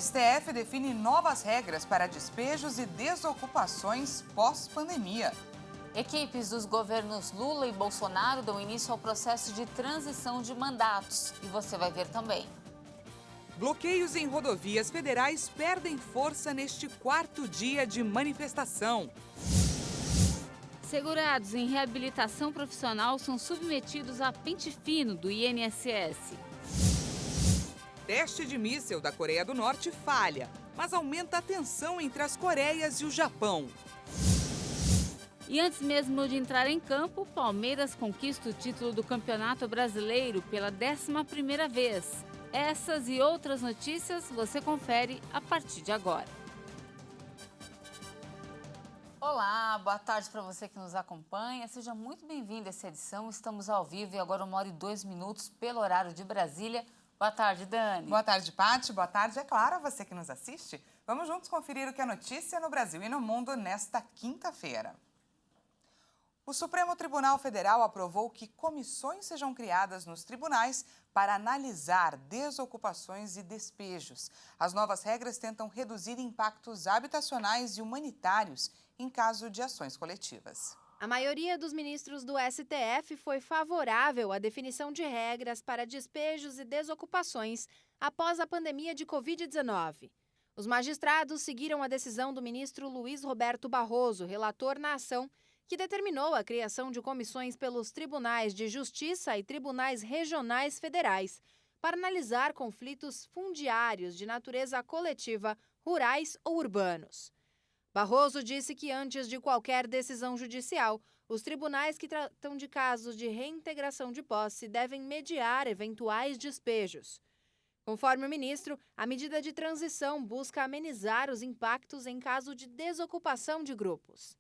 STF define novas regras para despejos e desocupações pós-pandemia. Equipes dos governos Lula e Bolsonaro dão início ao processo de transição de mandatos. E você vai ver também. Bloqueios em rodovias federais perdem força neste quarto dia de manifestação. Segurados em reabilitação profissional são submetidos a pente fino do INSS. Teste de míssil da Coreia do Norte falha, mas aumenta a tensão entre as Coreias e o Japão. E antes mesmo de entrar em campo, Palmeiras conquista o título do Campeonato Brasileiro pela 11ª vez. Essas e outras notícias você confere a partir de agora. Olá, boa tarde para você que nos acompanha. Seja muito bem-vindo a essa edição. Estamos ao vivo e agora 1h02 pelo horário de Brasília. Boa tarde, Dani. Boa tarde, Paty. Boa tarde, é claro, a você que nos assiste. Vamos juntos conferir o que é notícia no Brasil e no mundo nesta quinta-feira. O Supremo Tribunal Federal aprovou que comissões sejam criadas nos tribunais para analisar desocupações e despejos. As novas regras tentam reduzir impactos habitacionais e humanitários em caso de ações coletivas. A maioria dos ministros do STF foi favorável à definição de regras para despejos e desocupações após a pandemia de Covid-19. Os magistrados seguiram a decisão do ministro Luiz Roberto Barroso, relator na ação, que determinou a criação de comissões pelos tribunais de justiça e tribunais regionais federais para analisar conflitos fundiários de natureza coletiva, rurais ou urbanos. Barroso disse que antes de qualquer decisão judicial, os tribunais que tratam de casos de reintegração de posse devem mediar eventuais despejos. Conforme o ministro, a medida de transição busca amenizar os impactos em caso de desocupação de grupos.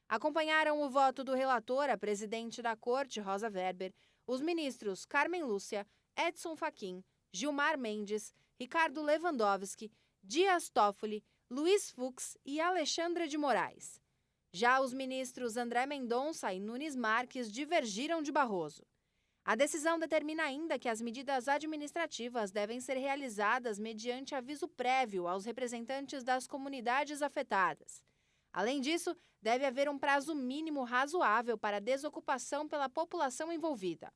Acompanharam o voto do relator, a presidente da Corte, Rosa Weber, os ministros Carmen Lúcia, Edson Fachin, Gilmar Mendes, Ricardo Lewandowski, Dias Toffoli, Luiz Fux e Alexandre de Moraes. Já os ministros André Mendonça e Nunes Marques divergiram de Barroso. A decisão determina ainda que as medidas administrativas devem ser realizadas mediante aviso prévio aos representantes das comunidades afetadas. Além disso, deve haver um prazo mínimo razoável para a desocupação pela população envolvida.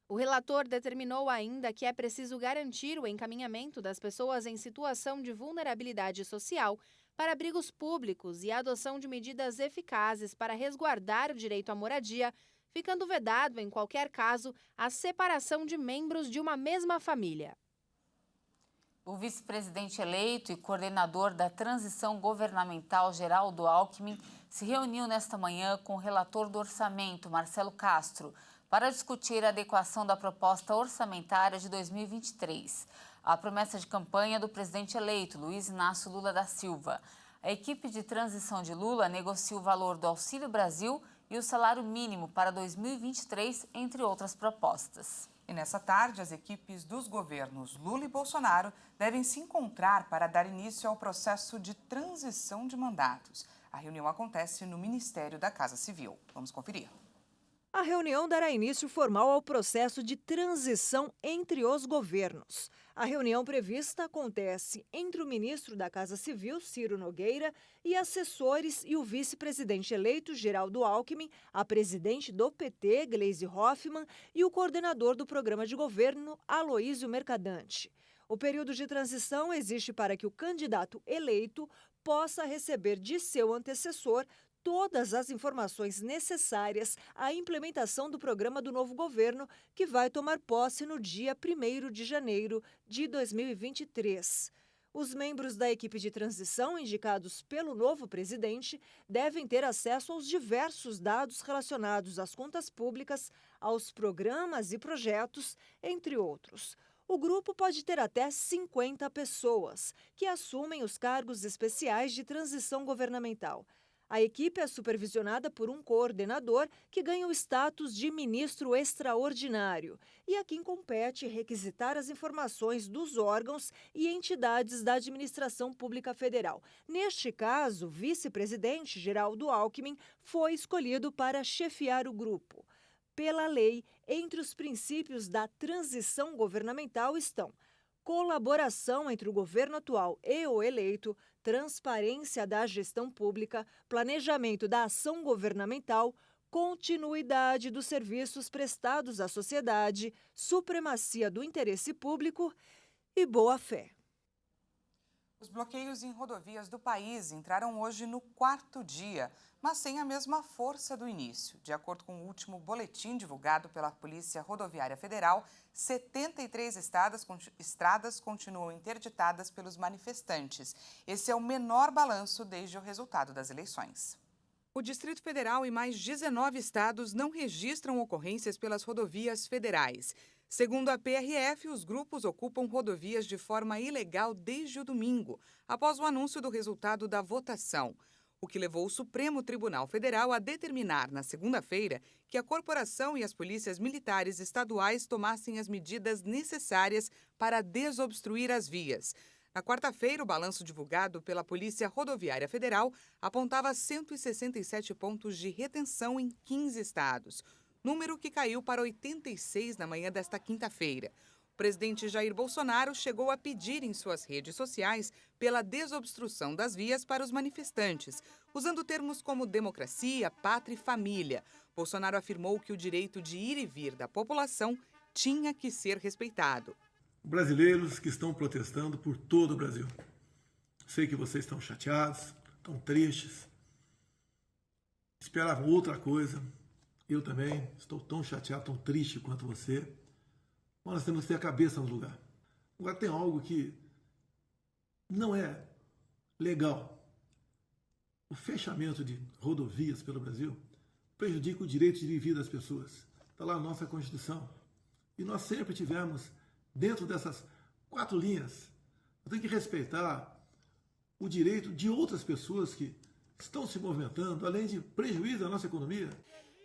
O relator determinou ainda que é preciso garantir o encaminhamento das pessoas em situação de vulnerabilidade social para abrigos públicos e a adoção de medidas eficazes para resguardar o direito à moradia, ficando vedado, em qualquer caso, a separação de membros de uma mesma família. O vice-presidente eleito e coordenador da transição governamental, Geraldo Alckmin, se reuniu nesta manhã com o relator do orçamento, Marcelo Castro, para discutir a adequação da proposta orçamentária de 2023. A promessa de campanha do presidente eleito, Luiz Inácio Lula da Silva. A equipe de transição de Lula negocia o valor do Auxílio Brasil e o salário mínimo para 2023, entre outras propostas. E nessa tarde, as equipes dos governos Lula e Bolsonaro devem se encontrar para dar início ao processo de transição de mandatos. A reunião acontece no Ministério da Casa Civil. Vamos conferir. A reunião dará início formal ao processo de transição entre os governos. A reunião prevista acontece entre o ministro da Casa Civil, Ciro Nogueira, e assessores e o vice-presidente eleito, Geraldo Alckmin, a presidente do PT, Gleisi Hoffmann, e o coordenador do programa de governo, Aloísio Mercadante. O período de transição existe para que o candidato eleito possa receber de seu antecessor todas as informações necessárias à implementação do programa do novo governo, que vai tomar posse no dia 1º de janeiro de 2023. Os membros da equipe de transição, indicados pelo novo presidente, devem ter acesso aos diversos dados relacionados às contas públicas, aos programas e projetos, entre outros. O grupo pode ter até 50 pessoas, que assumem os cargos especiais de transição governamental. A equipe é supervisionada por um coordenador que ganha o status de ministro extraordinário e a quem compete requisitar as informações dos órgãos e entidades da administração pública federal. Neste caso, o vice-presidente Geraldo Alckmin foi escolhido para chefiar o grupo. Pela lei, entre os princípios da transição governamental estão colaboração entre o governo atual e o eleito, transparência da gestão pública, planejamento da ação governamental, continuidade dos serviços prestados à sociedade, supremacia do interesse público e boa-fé. Os bloqueios em rodovias do país entraram hoje no 4º dia, mas sem a mesma força do início. De acordo com o último boletim divulgado pela Polícia Rodoviária Federal, 73 estradas continuam interditadas pelos manifestantes. Esse é o menor balanço desde o resultado das eleições. O Distrito Federal e mais 19 estados não registram ocorrências pelas rodovias federais. Segundo a PRF, os grupos ocupam rodovias de forma ilegal desde o domingo, após o anúncio do resultado da votação, o que levou o Supremo Tribunal Federal a determinar, na segunda-feira, que a corporação e as polícias militares estaduais tomassem as medidas necessárias para desobstruir as vias. Na quarta-feira, o balanço divulgado pela Polícia Rodoviária Federal apontava 167 pontos de retenção em 15 estados, número que caiu para 86 na manhã desta quinta-feira. O presidente Jair Bolsonaro chegou a pedir em suas redes sociais pela desobstrução das vias para os manifestantes, usando termos como democracia, pátria e família. Bolsonaro afirmou que o direito de ir e vir da população tinha que ser respeitado. Brasileiros que estão protestando por todo o Brasil. Sei que vocês estão chateados, estão tristes, esperavam outra coisa. Eu também estou tão chateado, tão triste quanto você. Mas nós temos que ter a cabeça no lugar. Agora tem algo que não é legal. O fechamento de rodovias pelo Brasil prejudica o direito de vir das pessoas. Está lá a nossa Constituição. E nós sempre tivemos, dentro dessas 4 linhas, tem que respeitar o direito de outras pessoas que estão se movimentando, além de prejuízo à nossa economia.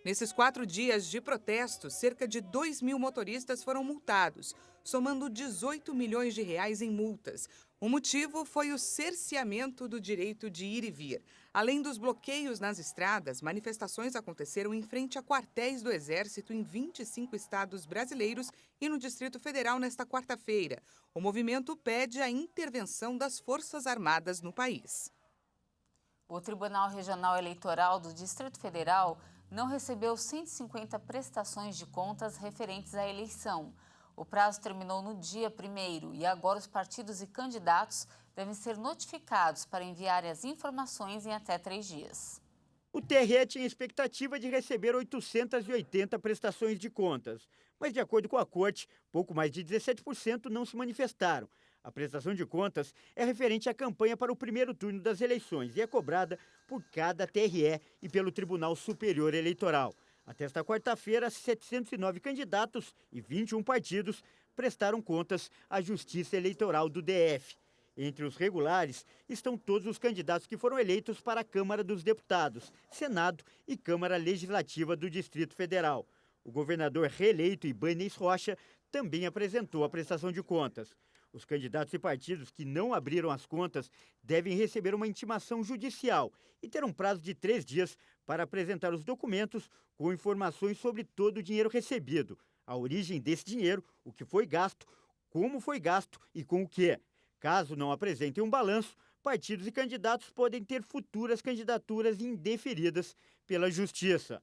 Nesses 4 dias de protestos, cerca de 2.000 motoristas foram multados, somando 18 milhões de reais em multas. O motivo foi o cerceamento do direito de ir e vir. Além dos bloqueios nas estradas, manifestações aconteceram em frente a quartéis do Exército em 25 estados brasileiros e no Distrito Federal nesta quarta-feira. O movimento pede a intervenção das Forças Armadas no país. O Tribunal Regional Eleitoral do Distrito Federal não recebeu 150 prestações de contas referentes à eleição. O prazo terminou no dia 1º e agora os partidos e candidatos devem ser notificados para enviarem as informações em até 3 dias. O TRE tinha expectativa de receber 880 prestações de contas, mas de acordo com a Corte, pouco mais de 17% não se manifestaram. A prestação de contas é referente à campanha para o primeiro turno das eleições e é cobrada por cada TRE e pelo Tribunal Superior Eleitoral. Até esta quarta-feira, 709 candidatos e 21 partidos prestaram contas à Justiça Eleitoral do DF. Entre os regulares estão todos os candidatos que foram eleitos para a Câmara dos Deputados, Senado e Câmara Legislativa do Distrito Federal. O governador reeleito Ibanez Rocha também apresentou a prestação de contas. Os candidatos e partidos que não abriram as contas devem receber uma intimação judicial e ter um prazo de 3 dias para apresentar os documentos com informações sobre todo o dinheiro recebido, a origem desse dinheiro, o que foi gasto, como foi gasto e com o que. Caso não apresentem um balanço, partidos e candidatos podem ter futuras candidaturas indeferidas pela Justiça.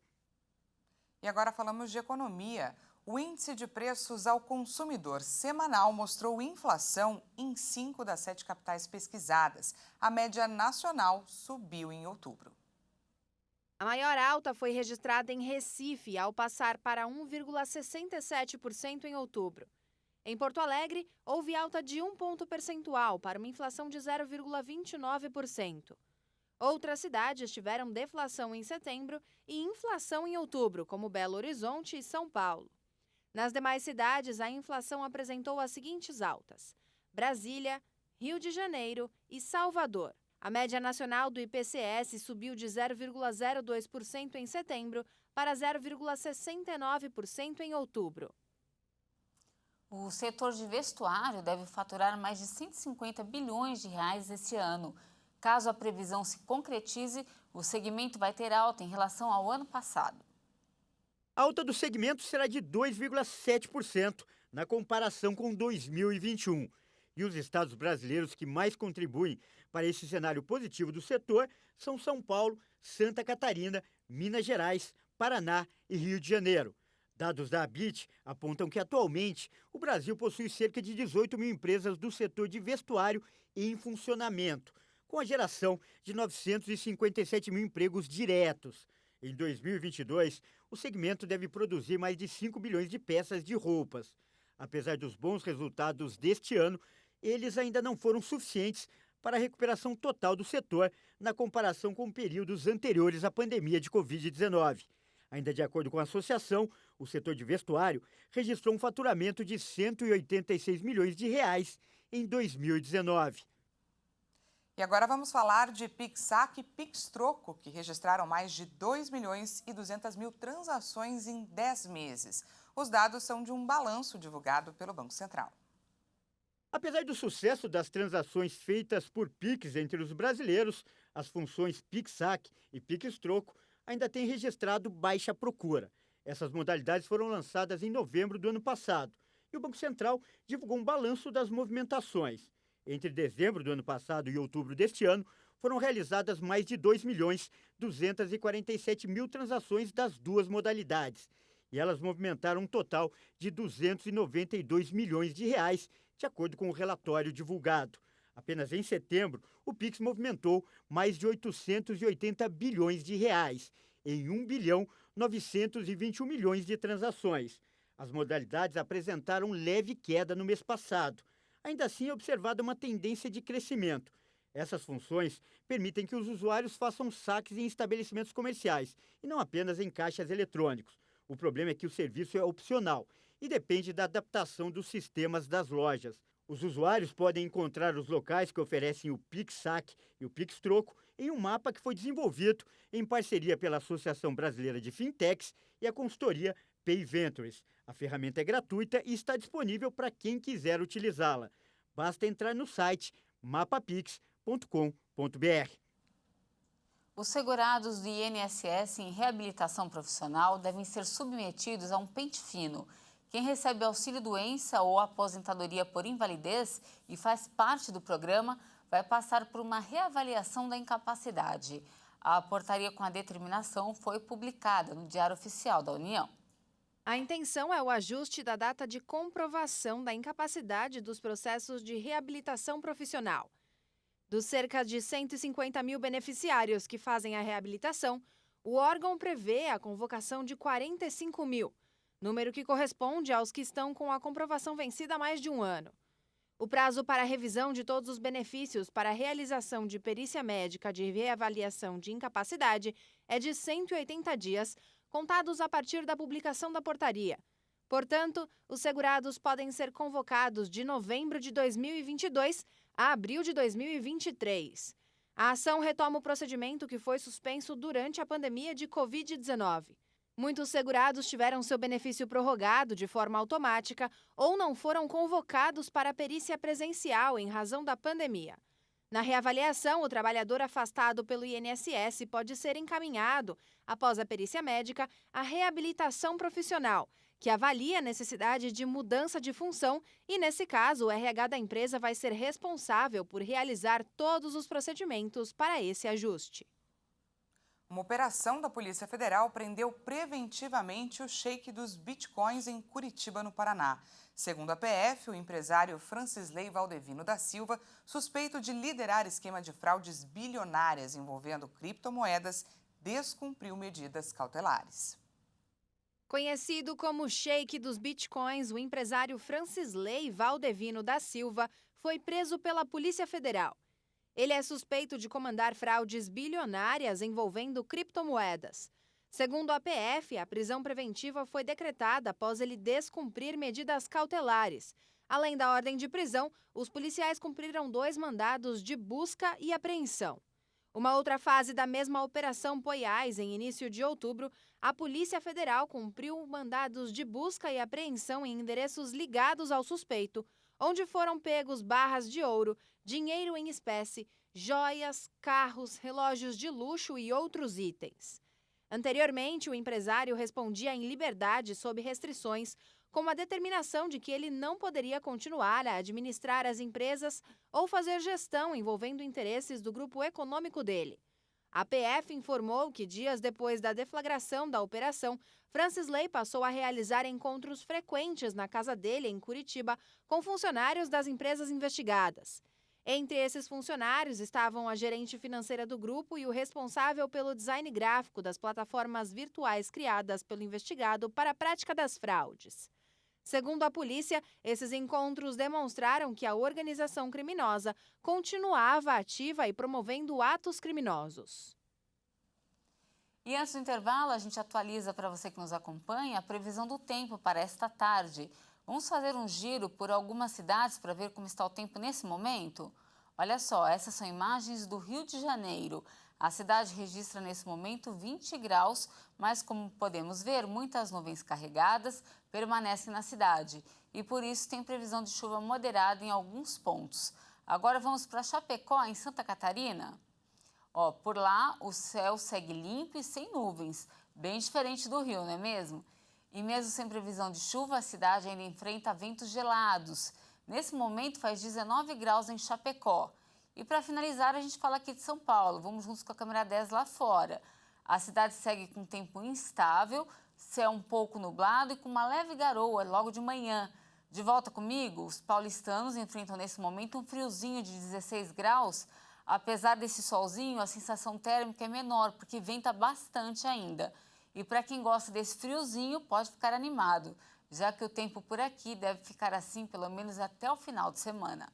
E agora falamos de economia. O índice de preços ao consumidor semanal mostrou inflação em 5 das 7 capitais pesquisadas. A média nacional subiu em outubro. A maior alta foi registrada em Recife, ao passar para 1,67% em outubro. Em Porto Alegre, houve alta de 1 ponto percentual para uma inflação de 0,29%. Outras cidades tiveram deflação em setembro e inflação em outubro, como Belo Horizonte e São Paulo. Nas demais cidades, a inflação apresentou as seguintes altas: Brasília, Rio de Janeiro e Salvador. A média nacional do IPCS subiu de 0,02% em setembro para 0,69% em outubro. O setor de vestuário deve faturar mais de 150 bilhões de reais esse ano. Caso a previsão se concretize, o segmento vai ter alta em relação ao ano passado. A alta do segmento será de 2,7% na comparação com 2021. E os estados brasileiros que mais contribuem para esse cenário positivo do setor são São Paulo, Santa Catarina, Minas Gerais, Paraná e Rio de Janeiro. Dados da ABIT apontam que, atualmente, o Brasil possui cerca de 18 mil empresas do setor de vestuário em funcionamento, com a geração de 957 mil empregos diretos. Em 2022, o segmento deve produzir mais de 5 bilhões de peças de roupas. Apesar dos bons resultados deste ano, eles ainda não foram suficientes para a recuperação total do setor na comparação com períodos anteriores à pandemia de Covid-19. Ainda de acordo com a associação, o setor de vestuário registrou um faturamento de 186 milhões de reais em 2019. E agora vamos falar de PicSac e PicStroco, que registraram mais de 2 milhões e 200 mil transações em 10 meses. Os dados são de um balanço divulgado pelo Banco Central. Apesar do sucesso das transações feitas por Pix entre os brasileiros, as funções PicSac e PicStroco ainda têm registrado baixa procura. Essas modalidades foram lançadas em novembro do ano passado e o Banco Central divulgou um balanço das movimentações. Entre dezembro do ano passado e outubro deste ano, foram realizadas mais de 2 milhões 247 mil transações das duas modalidades. E elas movimentaram um total de 292 milhões de reais, de acordo com o relatório divulgado. Apenas em setembro, o Pix movimentou mais de 880 bilhões de reais, em 1 bilhão 921 milhões de transações. As modalidades apresentaram leve queda no mês passado. Ainda assim, é observada uma tendência de crescimento. Essas funções permitem que os usuários façam saques em estabelecimentos comerciais e não apenas em caixas eletrônicos. O problema é que o serviço é opcional e depende da adaptação dos sistemas das lojas. Os usuários podem encontrar os locais que oferecem o PicSac e o PicStroco em um mapa que foi desenvolvido em parceria pela Associação Brasileira de Fintechs e a consultoria PayVentures. A ferramenta é gratuita e está disponível para quem quiser utilizá-la. Basta entrar no site mapapix.com.br. Os segurados do INSS em reabilitação profissional devem ser submetidos a um pente fino. Quem recebe auxílio-doença ou aposentadoria por invalidez e faz parte do programa vai passar por uma reavaliação da incapacidade. A portaria com a determinação foi publicada no Diário Oficial da União. A intenção é o ajuste da data de comprovação da incapacidade dos processos de reabilitação profissional. Dos cerca de 150 mil beneficiários que fazem a reabilitação, o órgão prevê a convocação de 45 mil, número que corresponde aos que estão com a comprovação vencida há mais de um ano. O prazo para a revisão de todos os benefícios para a realização de perícia médica de reavaliação de incapacidade é de 180 dias, contados a partir da publicação da portaria. Portanto, os segurados podem ser convocados de novembro de 2022 a abril de 2023. A ação retoma o procedimento que foi suspenso durante a pandemia de Covid-19. Muitos segurados tiveram seu benefício prorrogado de forma automática ou não foram convocados para a perícia presencial em razão da pandemia. Na reavaliação, o trabalhador afastado pelo INSS pode ser encaminhado, após a perícia médica, à reabilitação profissional, que avalia a necessidade de mudança de função e, nesse caso, o RH da empresa vai ser responsável por realizar todos os procedimentos para esse ajuste. Uma operação da Polícia Federal prendeu preventivamente o sheik dos bitcoins em Curitiba, no Paraná. Segundo a PF, o empresário Francisley Valdevino da Silva, suspeito de liderar esquema de fraudes bilionárias envolvendo criptomoedas, descumpriu medidas cautelares. Conhecido como sheik dos bitcoins, o empresário Francisley Valdevino da Silva foi preso pela Polícia Federal. Ele é suspeito de comandar fraudes bilionárias envolvendo criptomoedas. Segundo a PF, a prisão preventiva foi decretada após ele descumprir medidas cautelares. Além da ordem de prisão, os policiais cumpriram 2 mandados de busca e apreensão. Uma outra fase da mesma Operação Poiás, em início de outubro, a Polícia Federal cumpriu mandados de busca e apreensão em endereços ligados ao suspeito, onde foram pegos barras de ouro, dinheiro em espécie, joias, carros, relógios de luxo e outros itens. Anteriormente, o empresário respondia em liberdade sob restrições, como a determinação de que ele não poderia continuar a administrar as empresas ou fazer gestão envolvendo interesses do grupo econômico dele. A PF informou que, dias depois da deflagração da operação, Francisley passou a realizar encontros frequentes na casa dele, em Curitiba, com funcionários das empresas investigadas. Entre esses funcionários estavam a gerente financeira do grupo e o responsável pelo design gráfico das plataformas virtuais criadas pelo investigado para a prática das fraudes. Segundo a polícia, esses encontros demonstraram que a organização criminosa continuava ativa e promovendo atos criminosos. E antes do intervalo, a gente atualiza para você que nos acompanha a previsão do tempo para esta tarde. Vamos fazer um giro por algumas cidades para ver como está o tempo nesse momento? Olha só, essas são imagens do Rio de Janeiro. A cidade registra nesse momento 20 graus, mas como podemos ver, muitas nuvens carregadas permanecem na cidade e por isso tem previsão de chuva moderada em alguns pontos. Agora vamos para Chapecó, em Santa Catarina. Por lá o céu segue limpo e sem nuvens, bem diferente do Rio, não é mesmo? E mesmo sem previsão de chuva, a cidade ainda enfrenta ventos gelados. Nesse momento faz 19 graus em Chapecó. E para finalizar, a gente fala aqui de São Paulo. Vamos juntos com a câmera 10 lá fora. A cidade segue com tempo instável, céu um pouco nublado e com uma leve garoa logo de manhã. De volta comigo, os paulistanos enfrentam nesse momento um friozinho de 16 graus. Apesar desse solzinho, a sensação térmica é menor, porque venta bastante ainda. E para quem gosta desse friozinho, pode ficar animado, já que o tempo por aqui deve ficar assim pelo menos até o final de semana.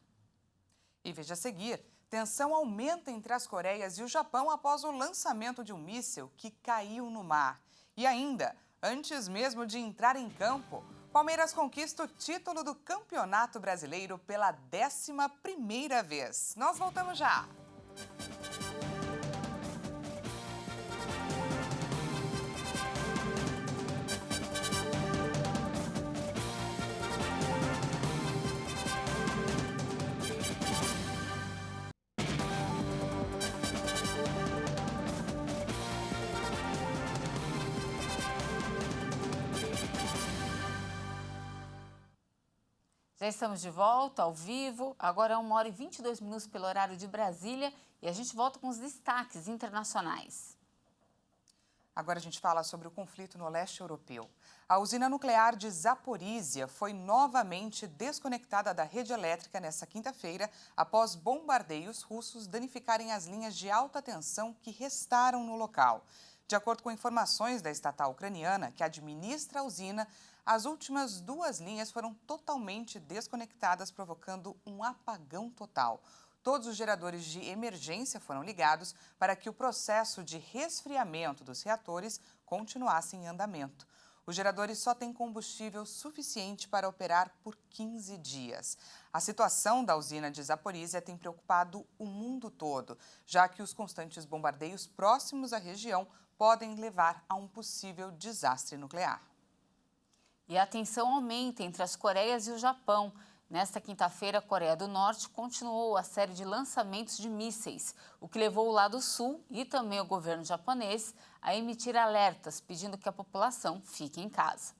E veja a seguir, tensão aumenta entre as Coreias e o Japão após o lançamento de um míssil que caiu no mar. E ainda, antes mesmo de entrar em campo, Palmeiras conquista o título do Campeonato Brasileiro pela 11ª vez. Nós voltamos já! Já estamos de volta, ao vivo. Agora é 1h22 pelo horário de Brasília e a gente volta com os destaques internacionais. Agora a gente fala sobre o conflito no leste europeu. A usina nuclear de Zaporísia foi novamente desconectada da rede elétrica nesta quinta-feira após bombardeios russos danificarem as linhas de alta tensão que restaram no local. De acordo com informações da estatal ucraniana, que administra a usina, as últimas 2 linhas foram totalmente desconectadas, provocando um apagão total. Todos os geradores de emergência foram ligados para que o processo de resfriamento dos reatores continuasse em andamento. Os geradores só têm combustível suficiente para operar por 15 dias. A situação da usina de Zaporísia tem preocupado o mundo todo, já que os constantes bombardeios próximos à região podem levar a um possível desastre nuclear. E a tensão aumenta entre as Coreias e o Japão. Nesta quinta-feira, a Coreia do Norte continuou a série de lançamentos de mísseis, o que levou o lado sul e também o governo japonês a emitir alertas pedindo que a população fique em casa.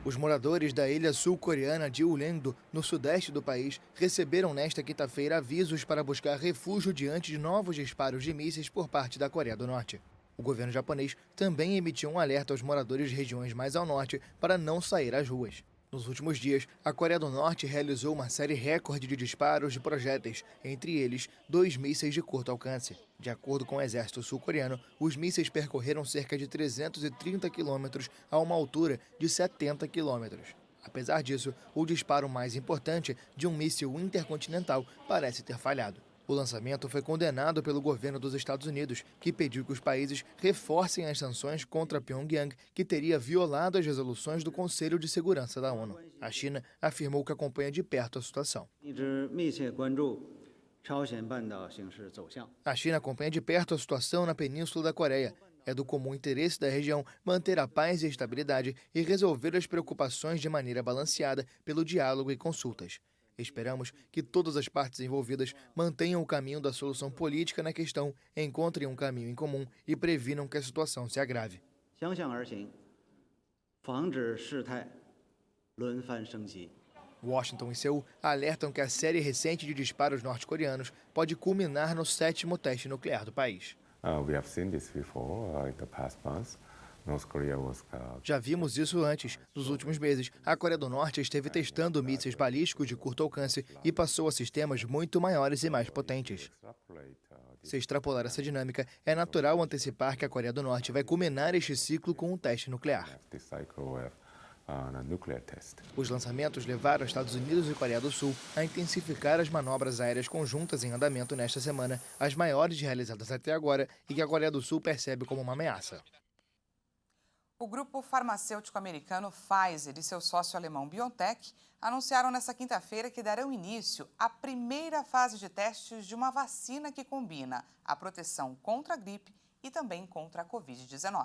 Os moradores da ilha sul-coreana de Ulleung-do, no sudeste do país, receberam nesta quinta-feira avisos para buscar refúgio diante de novos disparos de mísseis por parte da Coreia do Norte. O governo japonês também emitiu um alerta aos moradores de regiões mais ao norte para não sair às ruas. Nos últimos dias, a Coreia do Norte realizou uma série recorde de disparos de projéteis, entre eles 2 mísseis de curto alcance. De acordo com o exército sul-coreano, os mísseis percorreram cerca de 330 quilômetros a uma altura de 70 quilômetros. Apesar disso, o disparo mais importante de um míssil intercontinental parece ter falhado. O lançamento foi condenado pelo governo dos Estados Unidos, que pediu que os países reforcem as sanções contra Pyongyang, que teria violado as resoluções do Conselho de Segurança da ONU. A China afirmou que acompanha de perto a situação. A China acompanha de perto a situação na Península da Coreia. É do comum interesse da região manter a paz e a estabilidade e resolver as preocupações de maneira balanceada pelo diálogo e consultas. Esperamos que todas as partes envolvidas mantenham o caminho da solução política na questão, encontrem um caminho em comum e previnam que a situação se agrave. 相向而行，防止事态轮番升级。 Washington e Seul alertam que a série recente de disparos norte-coreanos pode culminar no 7º teste nuclear do país. We have seen this before in the past months. North Korea was Já vimos isso antes. Nos últimos meses, a Coreia do Norte esteve testando mísseis balísticos de curto alcance e passou a sistemas muito maiores e mais potentes. Se extrapolar essa dinâmica, é natural antecipar que a Coreia do Norte vai culminar este ciclo com um teste nuclear. Os lançamentos levaram Estados Unidos e Coreia do Sul a intensificar as manobras aéreas conjuntas em andamento nesta semana, as maiores realizadas até agora e que a Coreia do Sul percebe como uma ameaça. O grupo farmacêutico americano Pfizer e seu sócio alemão BioNTech anunciaram nesta quinta-feira que darão início à primeira fase de testes de uma vacina que combina a proteção contra a gripe e também contra a Covid-19.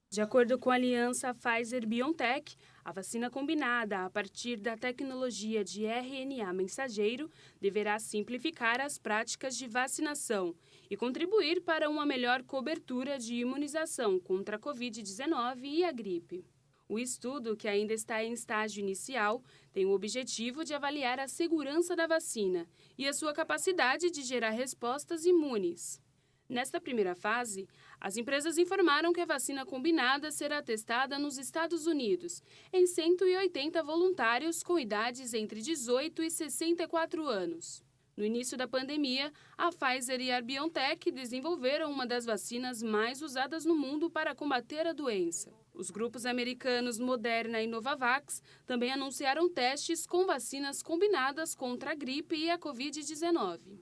De acordo com a aliança Pfizer-BioNTech, a vacina combinada a partir da tecnologia de RNA mensageiro deverá simplificar as práticas de vacinação e contribuir para uma melhor cobertura de imunização contra a Covid-19 e a gripe. O estudo, que ainda está em estágio inicial, tem o objetivo de avaliar a segurança da vacina e a sua capacidade de gerar respostas imunes. Nesta primeira fase, as empresas informaram que a vacina combinada será testada nos Estados Unidos, em 180 voluntários com idades entre 18 e 64 anos. No início da pandemia, a Pfizer e a BioNTech desenvolveram uma das vacinas mais usadas no mundo para combater a doença. Os grupos americanos Moderna e Novavax também anunciaram testes com vacinas combinadas contra a gripe e a Covid-19.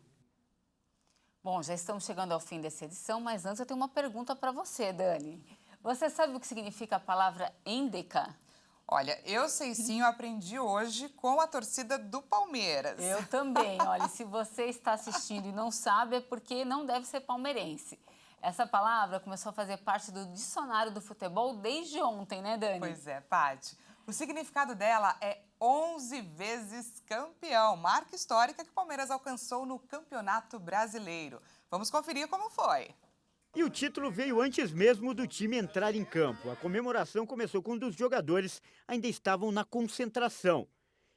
Bom, já estamos chegando ao fim dessa edição, mas antes eu tenho uma pergunta para você, Dani. Você sabe o que significa a palavra êndeca? Olha, eu sei sim, eu aprendi hoje com a torcida do Palmeiras. Eu também. Olha, se você está assistindo e não sabe, é porque não deve ser palmeirense. Essa palavra começou a fazer parte do dicionário do futebol desde ontem, né, Dani? Pois é, Paty. O significado dela é 11 vezes campeão, marca histórica que o Palmeiras alcançou no Campeonato Brasileiro. Vamos conferir como foi. E o título veio antes mesmo do time entrar em campo. A comemoração começou quando os jogadores ainda estavam na concentração.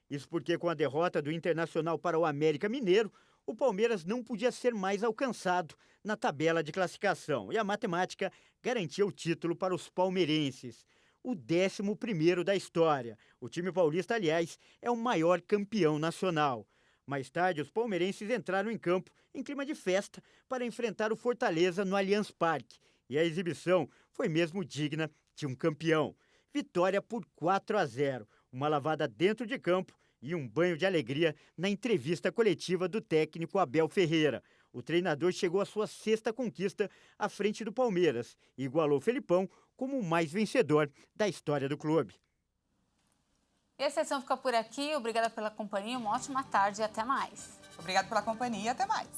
Isso porque, com a derrota do Internacional para o América Mineiro, o Palmeiras não podia ser mais alcançado na tabela de classificação. E a matemática garantia o título para os palmeirenses. O 11º da história. O time paulista, aliás, é o maior campeão nacional. Mais tarde, os palmeirenses entraram em campo em clima de festa para enfrentar o Fortaleza no Allianz Parque. E a exibição foi mesmo digna de um campeão. Vitória por 4-0, uma lavada dentro de campo e um banho de alegria na entrevista coletiva do técnico Abel Ferreira. O treinador chegou à sua 6ª conquista à frente do Palmeiras e igualou Felipão como o mais vencedor da história do clube. E a sessão fica por aqui. Obrigada pela companhia, uma ótima tarde e até mais. Obrigada pela companhia e até mais.